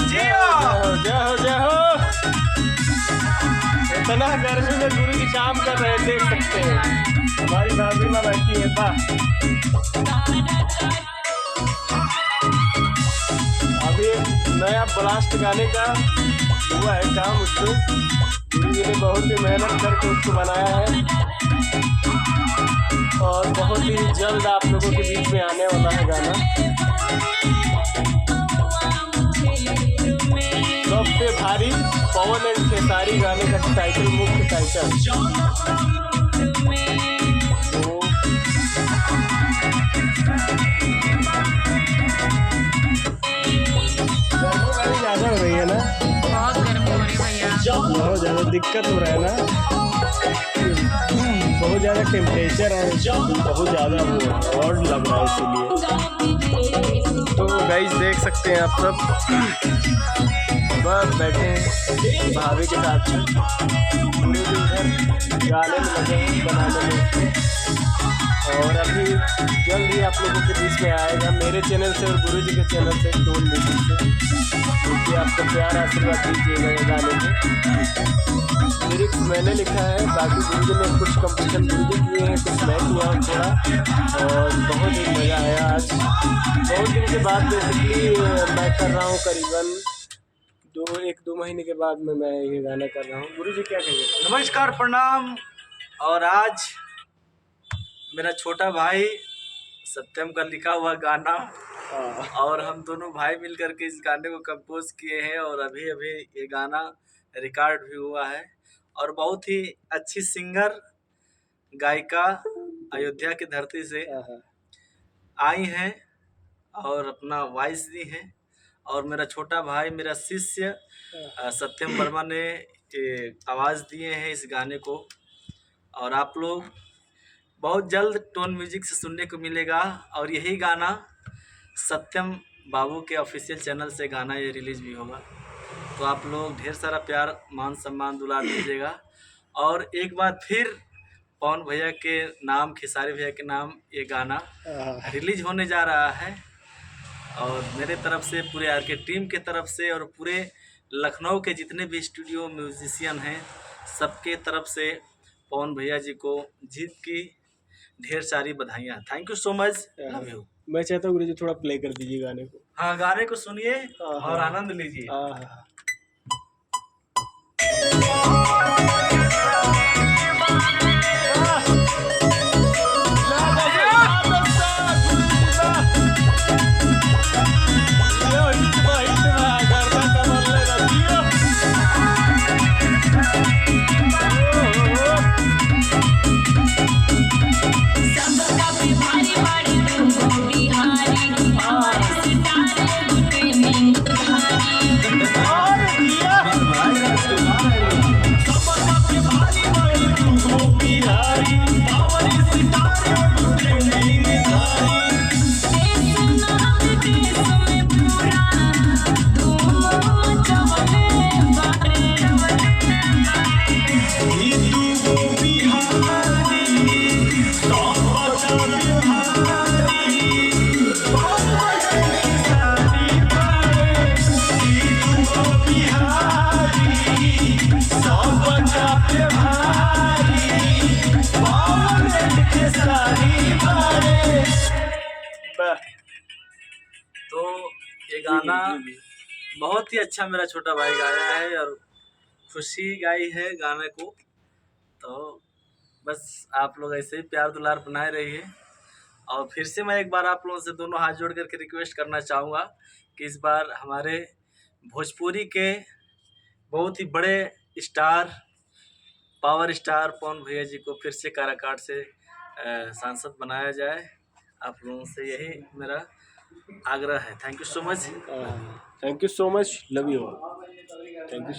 जय हो जय हो जय हो। इतना गर्मी में गुरु जी काम कर रहे हैं, देख सकते हैं। हमारी भाभी माँ बैठी है। वाह, अभी नया ब्लास्ट गाने का हुआ है काम, उसको गुरु जी ने बहुत ही मेहनत करके उसको बनाया है और बहुत ही जल्द आप लोगों के बीच में आने वाला है गाना। सबसे भारी पवन एंड खेसारी गाने का टाइटल, मुख्य टाइटल। गर्मी ज़्यादा हो रही है ना? बहुत गर्मी हो रही है भैया, बहुत ज़्यादा दिक्कत हो रहा है ना, बहुत ज़्यादा टेम्परेचर है, बहुत ज़्यादा वो हॉट लग रहा है इसीलिए। तो गाइस देख सकते हैं आप सब बस बैठे हैं भाभी के साथ में, इधर गाने में लगे हैं बनाने में उसको। और अभी जल्द ही आप लोगों के बीच में आएगा मेरे चैनल से और गुरु जी के चैनल से, टोन म्यूजिक से, क्योंकि आपका प्यार आशीर्वाद दीजिएगा ये गाने में। लिरिक्स मैंने लिखा है, बाकी गुरु जी ने कुछ कंपोजिशन गुरु जी किए हैं, कुछ मैं किया हूँ थोड़ा, और बहुत ही मज़ा आया आज। बहुत दिन के बाद बेसिकली मैं कर रहा हूँ, करीबन 1-2 महीने के बाद में मैं ये गाना कर रहा हूँ। गुरु जी क्या कहेंगे? नमस्कार, प्रणाम। और आज मेरा छोटा भाई सत्यम का लिखा हुआ गाना, और हम दोनों भाई मिलकर के इस गाने को कंपोज किए हैं, और अभी अभी ये गाना रिकॉर्ड भी हुआ है। और बहुत ही अच्छी सिंगर गायिका अयोध्या की धरती से आई हैं और अपना वॉइस दी हैं। और मेरा छोटा भाई, मेरा शिष्य सत्यम वर्मा ने आवाज़ दिए हैं इस गाने को। और आप लोग बहुत जल्द टोन म्यूजिक से सुनने को मिलेगा। और यही गाना सत्यम बाबू के ऑफिशियल चैनल से गाना ये रिलीज़ भी होगा। तो आप लोग ढेर सारा प्यार, मान सम्मान, दुलार दीजिएगा। और एक बार फिर पवन भैया के नाम, खेसारी भैया के नाम ये गाना रिलीज होने जा रहा है। और मेरे तरफ से, पूरे आर के टीम के तरफ से, और पूरे लखनऊ के जितने भी स्टूडियो म्यूजिशियन हैं, सबके तरफ से पवन भैया जी को जीत की ढेर सारी बधाइयाँ। Thank you so much, love you. मैं चाहता हूँ गुरु जी थोड़ा प्ले कर दीजिए गाने को। हाँ, गाने को सुनिए और आनंद लीजिए। तो ये गाना बहुत ही अच्छा मेरा छोटा भाई गाया है, और खुशी गाई है गाने को। तो बस आप लोग ऐसे ही प्यार दुलार बनाए रहिए। और फिर से मैं एक बार आप लोगों से दोनों हाथ जोड़ करके रिक्वेस्ट करना चाहूँगा कि इस बार हमारे भोजपुरी के बहुत ही बड़े स्टार, पावर स्टार पवन भैया जी को फिर से काराकाट से सांसद बनाया जाए। आप लोगों से यही मेरा आग्रह है। Thank you so much. Thank you so much, love you. Thank you so much.